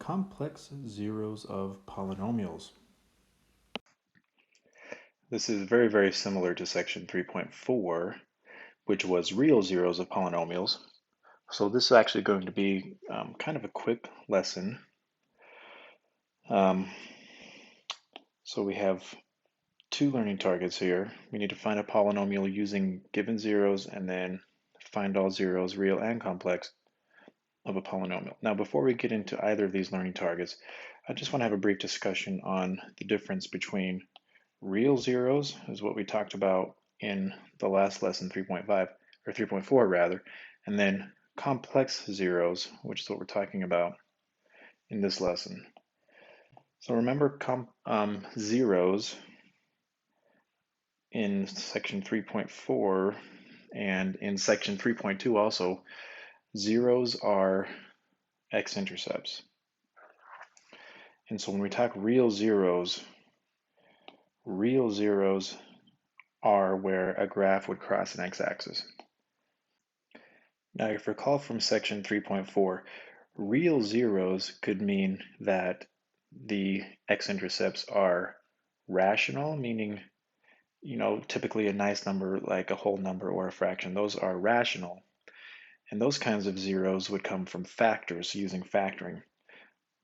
complex zeros of polynomials. This is very, very similar to section 3.4, which was real zeros of polynomials. So this is actually going to be kind of a quick lesson. So we have two learning targets here. We need to find a polynomial using given zeros and then find all zeros, real and complex, of a polynomial. Now, before we get into either of these learning targets, I just want to have a brief discussion on the difference between real zeros, is what we talked about in the last lesson, 3.5, or 3.4 rather, and then complex zeros, which is what we're talking about in this lesson. So remember zeros in section 3.4 and in section 3.2 also, zeros are X-intercepts. And so when we talk real zeros are where a graph would cross an x-axis. Now, if you recall from section 3.4, real zeros could mean that the x-intercepts are rational, meaning, typically a nice number like a whole number or a fraction. Those are rational. And those kinds of zeros would come from factors, using factoring.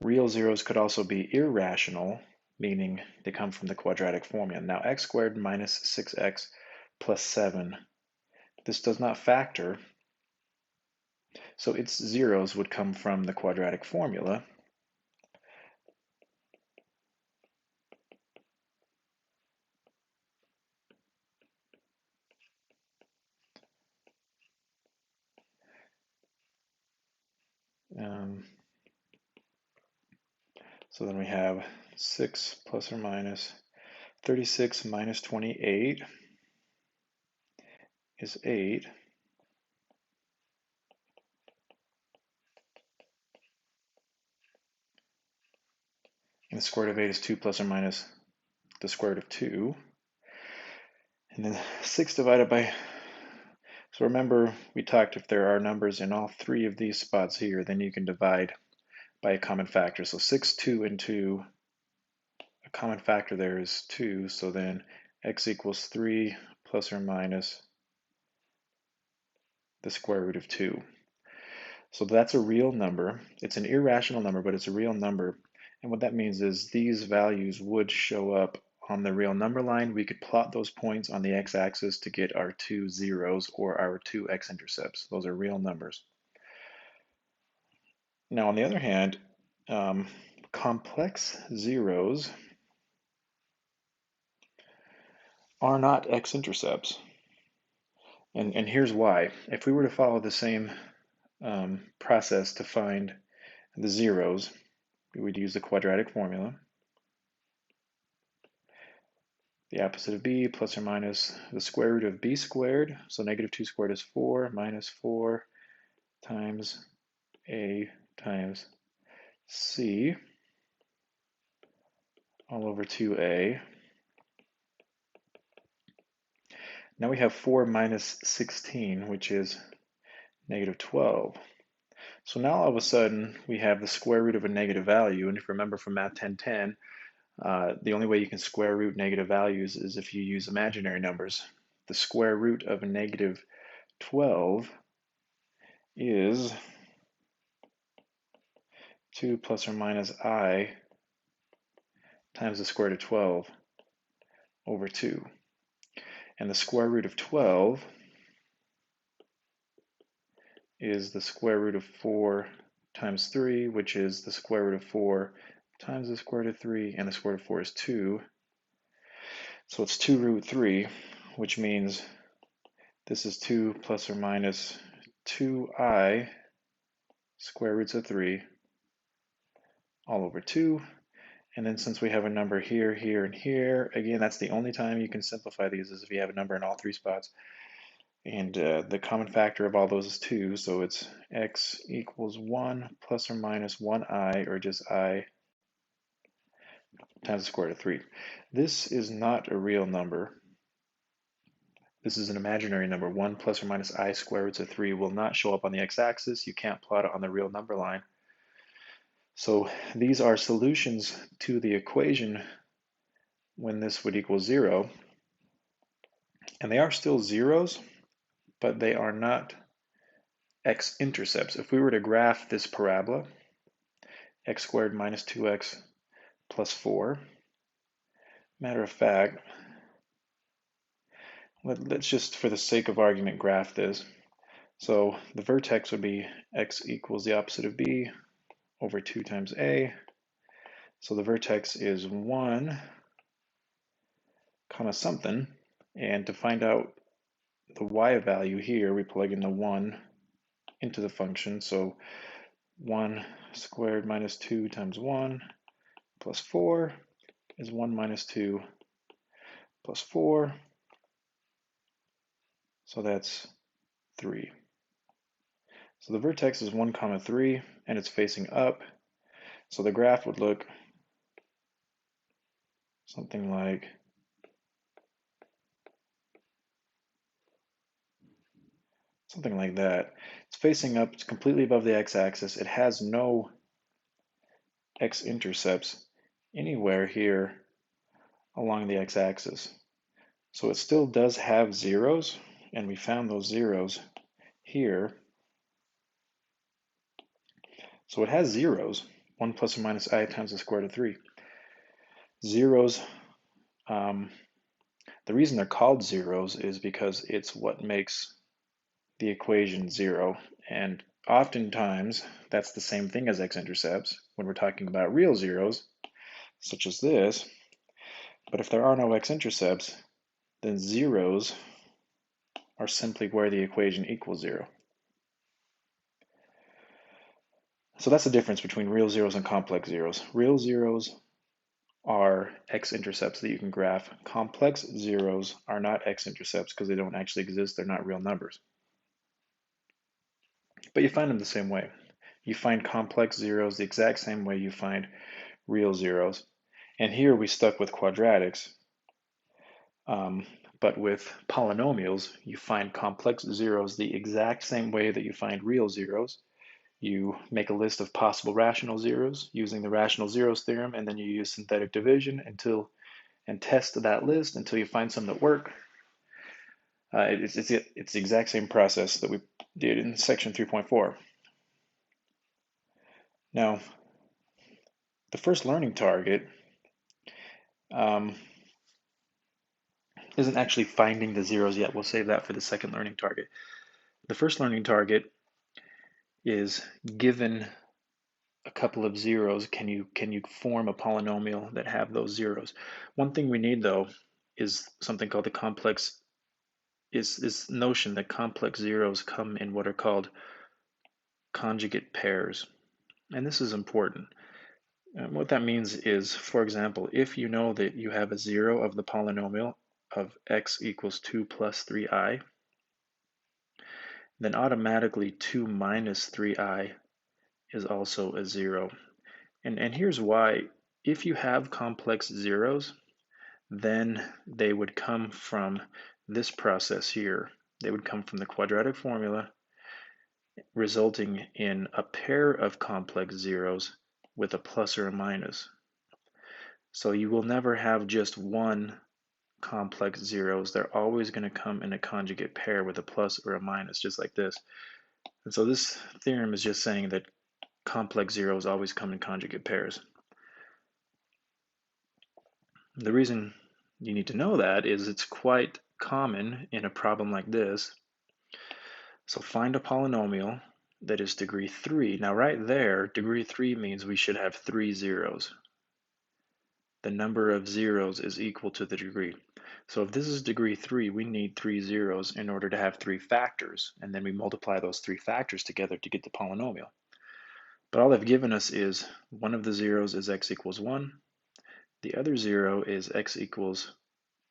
Real zeros could also be irrational, meaning they come from the quadratic formula. Now, x squared minus 6x plus 7, this does not factor, so its zeros would come from the quadratic formula. So then we have 6 plus or minus 36 minus 28 is 8. And the square root of 8 is 2 plus or minus the square root of 2. And then 6 divided by, so remember we talked if there are numbers in all three of these spots here, then you can divide by a common factor. So 6, 2, and 2, a common factor there is 2, so then x equals 3 plus or minus the square root of 2. So that's a real number. It's an irrational number, but it's a real number. And what that means is these values would show up on the real number line. We could plot those points on the x-axis to get our two zeros or our two x-intercepts. Those are real numbers. Now, on the other hand, complex zeros are not x-intercepts. And here's why. If we were to follow the same process to find the zeros, we would use the quadratic formula. The opposite of b plus or minus the square root of b squared. So negative 2 squared is 4 minus 4 times a times c all over 2a. Now we have 4 minus 16, which is negative 12. So now all of a sudden we have the square root of a negative value. And if you remember from Math 1010, the only way you can square root negative values is if you use imaginary numbers. The square root of a negative 12 is 2 plus or minus I times the square root of 12 over 2. And the square root of 12 is the square root of 4 times 3, which is the square root of 4 times the square root of 3, and the square root of 4 is 2. So it's 2 root 3, which means this is 2 plus or minus 2i square roots of 3 all over 2. And then since we have a number here, here, and here, again, that's the only time you can simplify these is if you have a number in all three spots. And the common factor of all those is 2, so it's x equals 1 plus or minus 1i, or just I, times the square root of 3. This is not a real number. This is an imaginary number. 1 plus or minus I square roots of 3 will not show up on the x-axis. You can't plot it on the real number line. So these are solutions to the equation when this would equal 0. And they are still zeros, but they are not x-intercepts. If we were to graph this parabola, x squared minus 2x plus 4, matter of fact, let's just, for the sake of argument, graph this. So the vertex would be x equals the opposite of b over 2 times a. So the vertex is 1, comma something. And to find out the y value here, we plug in the 1 into the function. So 1 squared minus 2 times 1 plus 4 is 1 minus 2 plus 4. So that's 3. So the vertex is 1, comma 3, and it's facing up. So the graph would look something like that. It's facing up, it's completely above the x-axis. It has no x-intercepts anywhere here along the x-axis. So it still does have zeros, and we found those zeros here. So it has zeros, 1 plus or minus I times the square root of 3. Zeros, the reason they're called zeros is because it's what makes the equation 0. And oftentimes, that's the same thing as x-intercepts when we're talking about real zeros, such as this. But if there are no x-intercepts, then zeros are simply where the equation equals 0. So that's the difference between real zeros and complex zeros. Real zeros are x-intercepts that you can graph. Complex zeros are not x-intercepts because they don't actually exist. They're not real numbers. But you find them the same way. You find complex zeros the exact same way you find real zeros. And here we stuck with quadratics. But with polynomials, you find complex zeros the exact same way that you find real zeros. You make a list of possible rational zeros using the rational zeros theorem, and then you use synthetic division and test that list until you find some that work. It's the exact same process that we did in section 3.4. Now, the first learning target isn't actually finding the zeros yet. We'll save that for the second learning target. The first learning target is given a couple of zeros, can you form a polynomial that have those zeros? One thing we need though is something called the complex, is this notion that complex zeros come in what are called conjugate pairs. And this is important. What that means is, for example, if you know that you have a zero of the polynomial of x equals 2 plus 3i, then automatically 2 minus 3i is also a zero. And here's why. If you have complex zeros, then they would come from this process here. They would come from the quadratic formula, resulting in a pair of complex zeros with a plus or a minus. So you will never have just one complex zeros. They're always going to come in a conjugate pair with a plus or a minus, just like this. And so this theorem is just saying that complex zeros always come in conjugate pairs. The reason you need to know that is it's quite common in a problem like this. So find a polynomial that is degree 3. Now right there, degree 3 means we should have 3 zeros. The number of zeros is equal to the degree. So if this is degree 3, we need 3 zeros in order to have 3 factors, and then we multiply those 3 factors together to get the polynomial. But all they've given us is one of the zeros is x equals 1, the other zero is x equals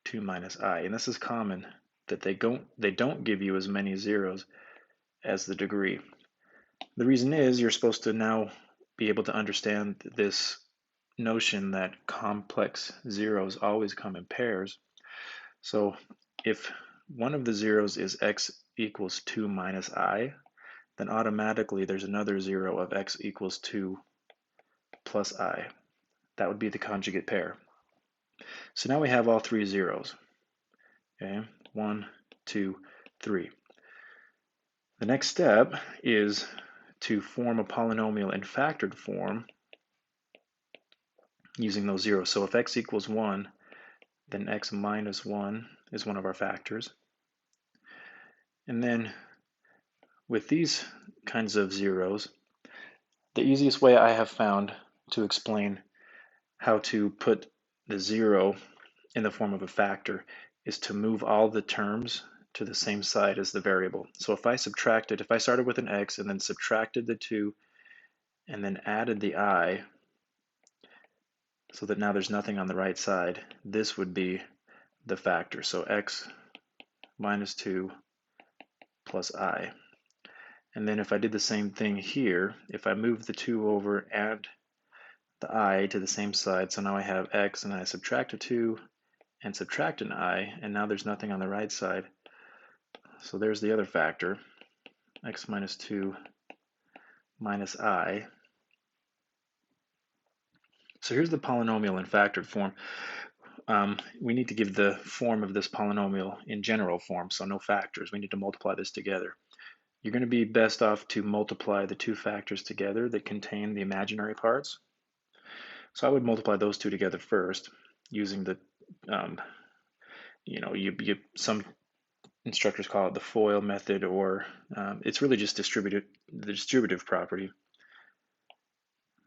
2 minus I, and this is common that they don't give you as many zeros as the degree. The reason is you're supposed to now be able to understand this notion that complex zeros always come in pairs. So if one of the zeros is x equals 2 minus I, then automatically there's another zero of x equals 2 plus I. That would be the conjugate pair. So now we have all three zeros. Okay, 1, 2, 3. The next step is to form a polynomial in factored form using those zeros. So if x equals 1, then x minus 1 is one of our factors. And then with these kinds of zeros, the easiest way I have found to explain how to put the zero in the form of a factor is to move all the terms to the same side as the variable. So if I started with an x and then subtracted the 2 and then added the I, so that now there's nothing on the right side, this would be the factor. So x minus 2 plus I. And then if I did the same thing here, if I move the 2 over, add the I to the same side, so now I have x and then I subtract a 2 and subtract an I, and now there's nothing on the right side. So there's the other factor, x minus 2 minus I. So here's the polynomial in factored form. We need to give the form of this polynomial in general form, so no factors. We need to multiply this together. You're going to be best off to multiply the two factors together that contain the imaginary parts. So I would multiply those two together first using the, some instructors call it the FOIL method, or it's really just the distributive property.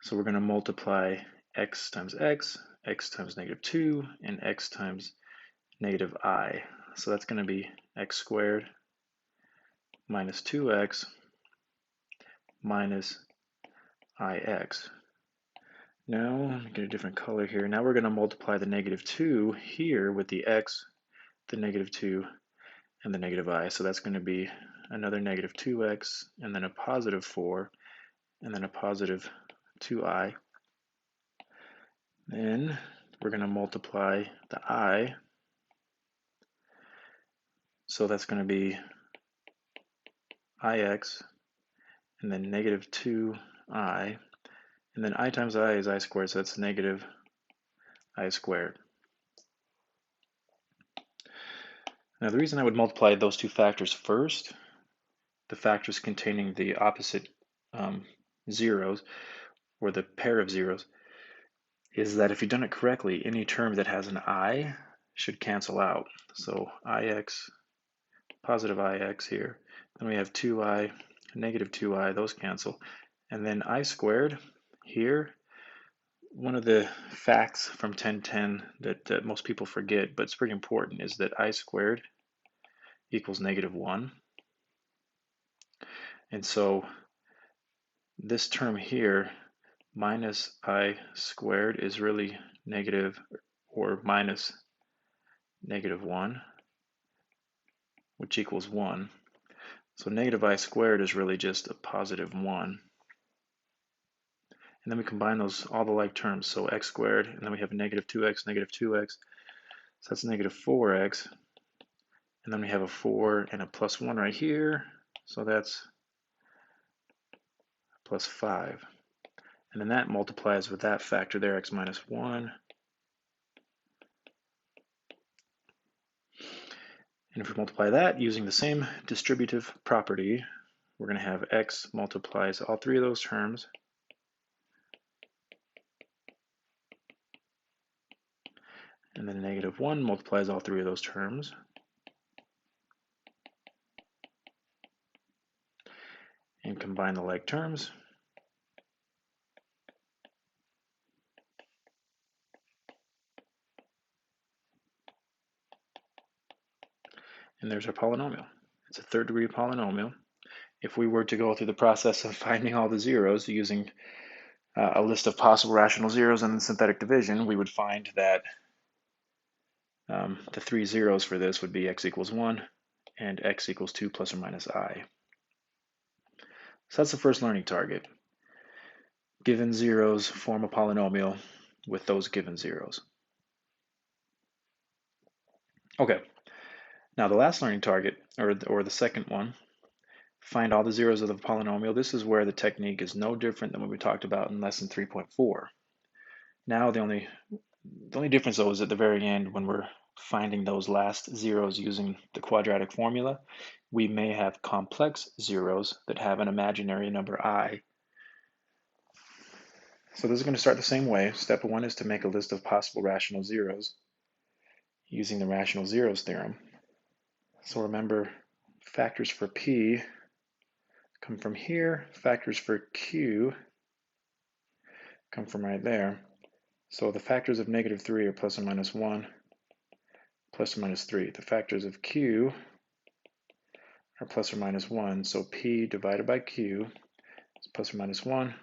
So we're going to multiply x times x, x times negative 2, and x times negative I. So that's going to be x squared minus 2x minus ix. Now, let me get a different color here. Now we're going to multiply the negative 2 here with the x, the negative 2, and the negative I. So that's going to be another negative 2x, and then a positive 4, and then a positive 2i. Then we're going to multiply the I. So that's going to be ix, and then negative 2i. And then I times I is I squared, so that's negative I squared. Now the reason I would multiply those two factors first, the factors containing the opposite zeros, or the pair of zeros, is that if you've done it correctly, any term that has an I should cancel out. So ix, positive ix here. Then we have 2i, negative 2i, those cancel. And then I squared here, one of the facts from 1010 that most people forget, but it's pretty important, is that I squared equals negative 1. And so this term here, minus I squared, is really negative or minus negative 1, which equals 1. So negative I squared is really just a positive 1. And then we combine all the like terms. So x squared, and then we have negative 2x, negative 2x. So that's negative 4x. And then we have a 4 and a plus 1 right here. So that's plus 5. And then that multiplies with that factor there, x minus 1. And if we multiply that using the same distributive property, we're going to have x multiplies all three of those terms. And then negative 1 multiplies all three of those terms. And combine the like terms. And there's our polynomial. It's a third-degree polynomial. If we were to go through the process of finding all the zeros using a list of possible rational zeros and then synthetic division, we would find that the three zeros for this would be x equals 1 and x equals 2 plus or minus I. So that's the first learning target. Given zeros, form a polynomial with those given zeros. Okay, now the last learning target, or the second one, find all the zeros of the polynomial. This is where the technique is no different than what we talked about in lesson 3.4. Now the only difference though is at the very end when we're finding those last zeros using the quadratic formula, we may have complex zeros that have an imaginary number I. So this is going to start the same way. Step 1 is to make a list of possible rational zeros using the rational zeros theorem. So remember, factors for P come from here, factors for Q come from right there. So the factors of -3 are plus or minus 1, plus or minus 3. The factors of Q are plus or minus 1, so P divided by Q is plus or minus 1,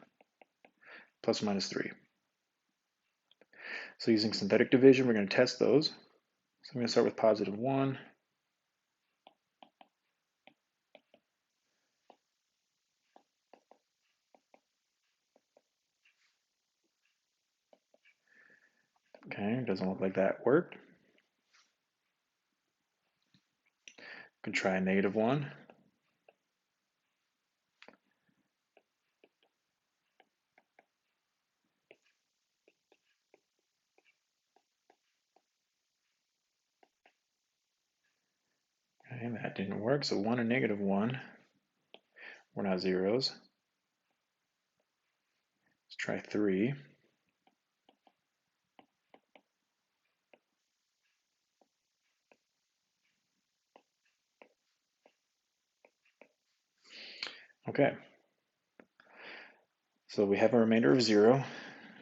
plus or minus 3. So using synthetic division, we're going to test those. So I'm going to start with positive 1. Okay, doesn't look like that worked. We can try -1. Okay, that didn't work, so 1 and -1 were not zeros. Let's try 3. Okay, so we have a remainder of 0,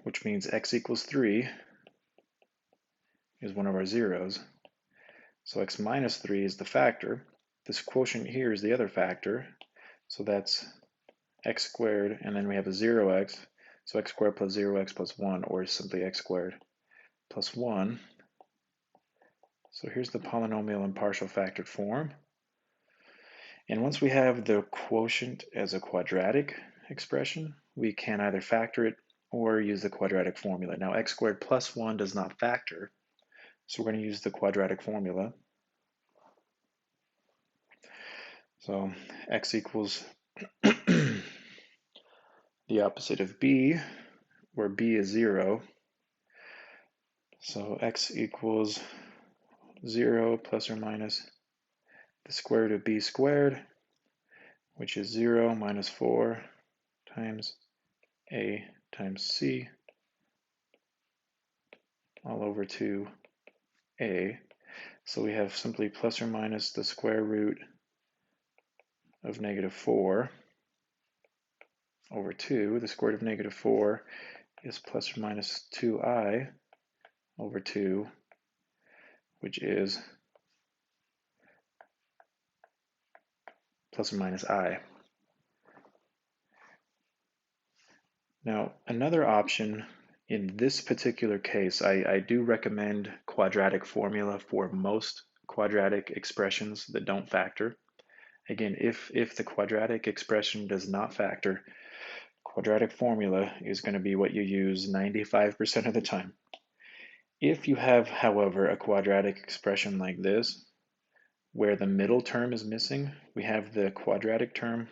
which means x equals 3 is one of our zeros. So x minus 3 is the factor. This quotient here is the other factor. So that's x squared, and then we have a 0x. So x squared plus 0x plus 1, or simply x squared plus 1. So here's the polynomial in partial factored form. And once we have the quotient as a quadratic expression, we can either factor it or use the quadratic formula. Now x squared plus 1 does not factor, so we're going to use the quadratic formula. So x equals the opposite of b, where b is 0. So x equals 0 plus or minus the square root of b squared, which is 0 minus 4 times a times c all over 2a. So we have simply plus or minus the square root of -4 over 2. The square root of -4 is plus or minus 2i over 2, which is plus or minus I. Now, another option in this particular case, I do recommend quadratic formula for most quadratic expressions that don't factor. Again, if the quadratic expression does not factor, quadratic formula is going to be what you use 95% of the time. If you have, however, a quadratic expression like this, where the middle term is missing, we have the quadratic term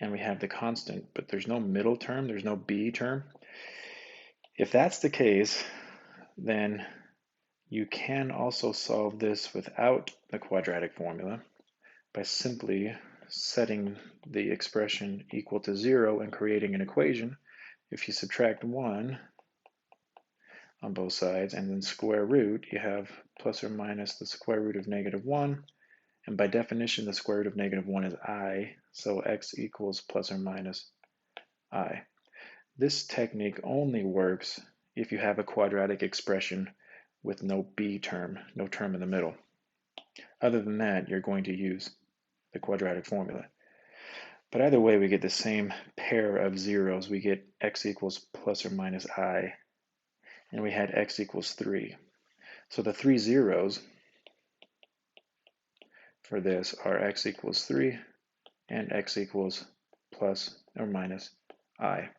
and we have the constant, but there's no middle term, there's no b term. If that's the case, then you can also solve this without the quadratic formula by simply setting the expression equal to 0 and creating an equation. If you subtract 1 on both sides and then square root, you have plus or minus the square root of -1. And by definition, the square root of -1 is I, so x equals plus or minus I. This technique only works if you have a quadratic expression with no b term, no term in the middle. Other than that, you're going to use the quadratic formula. But either way, we get the same pair of zeros. We get x equals plus or minus I, and we had x equals 3. So the three zeros for this are x equals 3 and x equals plus or minus I.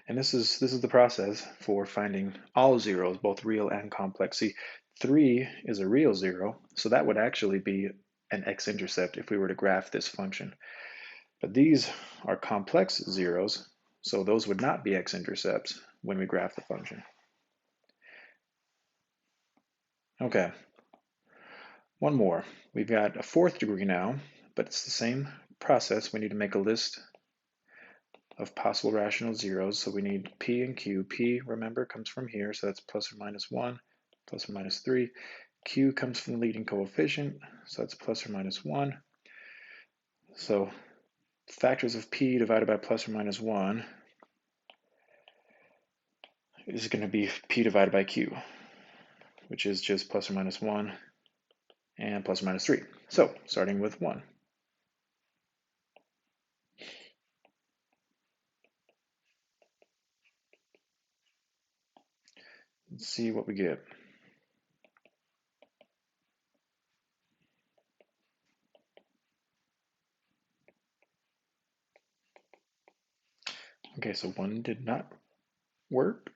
And this is the process for finding all zeros, both real and complex. See, 3 is a real zero, so that would actually be an x-intercept if we were to graph this function. But these are complex zeros, so those would not be x-intercepts when we graph the function. Okay, one more. We've got a fourth degree now, but it's the same process. We need to make a list of possible rational zeros, so we need p and q. P, remember, comes from here, so that's plus or minus 1, plus or minus 3. Q comes from the leading coefficient, so that's plus or minus 1. So factors of p divided by plus or minus 1 is going to be p divided by q, which is just plus or minus 1 and plus or minus 3. So starting with 1. Let's see what we get. Okay, so 1 did not work.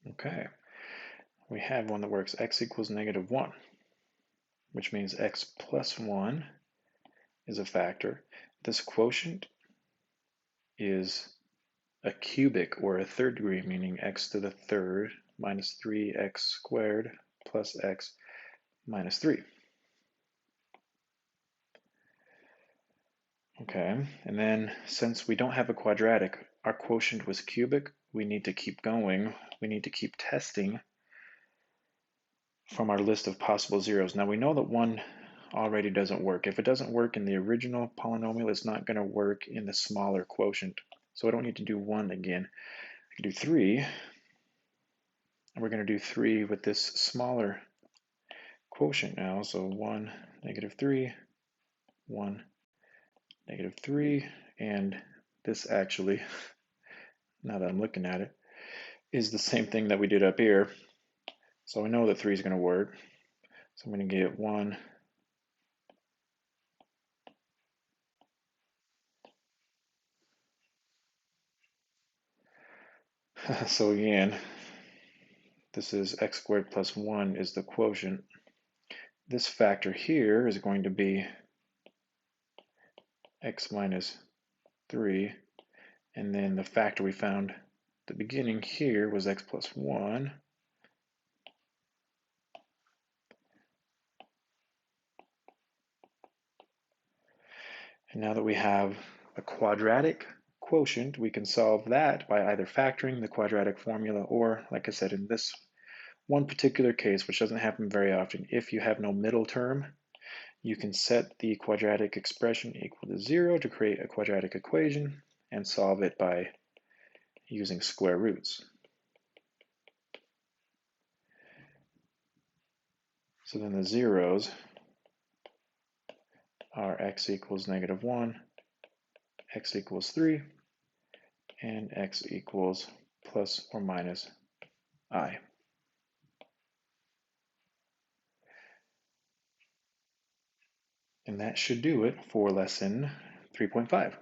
Okay, we have one that works. X equals negative 1, which means x plus 1 is a factor. This quotient is a cubic or a third degree, meaning x to the third minus 3x squared plus x minus 3. Okay, and then since we don't have a quadratic, our quotient was cubic, we need to keep going. We need to keep testing from our list of possible zeros. Now we know that 1 already doesn't work. If it doesn't work in the original polynomial, it's not going to work in the smaller quotient. So I don't need to do 1 again. I can do 3, and we're going to do 3 with this smaller quotient now. So 1, negative 3, 1, negative 3, and this actually, now that I'm looking at it, is the same thing that we did up here. So I know that 3 is going to work. So I'm going to get 1, so again, this is x squared plus 1 is the quotient. This factor here is going to be x minus 3, and then the factor we found at the beginning here was x plus 1. And now that we have a quadratic quotient, we can solve that by either factoring the quadratic formula or, like I said, in this one particular case, which doesn't happen very often, if you have no middle term, you can set the quadratic expression equal to 0 to create a quadratic equation and solve it by using square roots. So then the zeros are x equals negative 1, x equals 3, and x equals plus or minus I. And that should do it for lesson 3.5.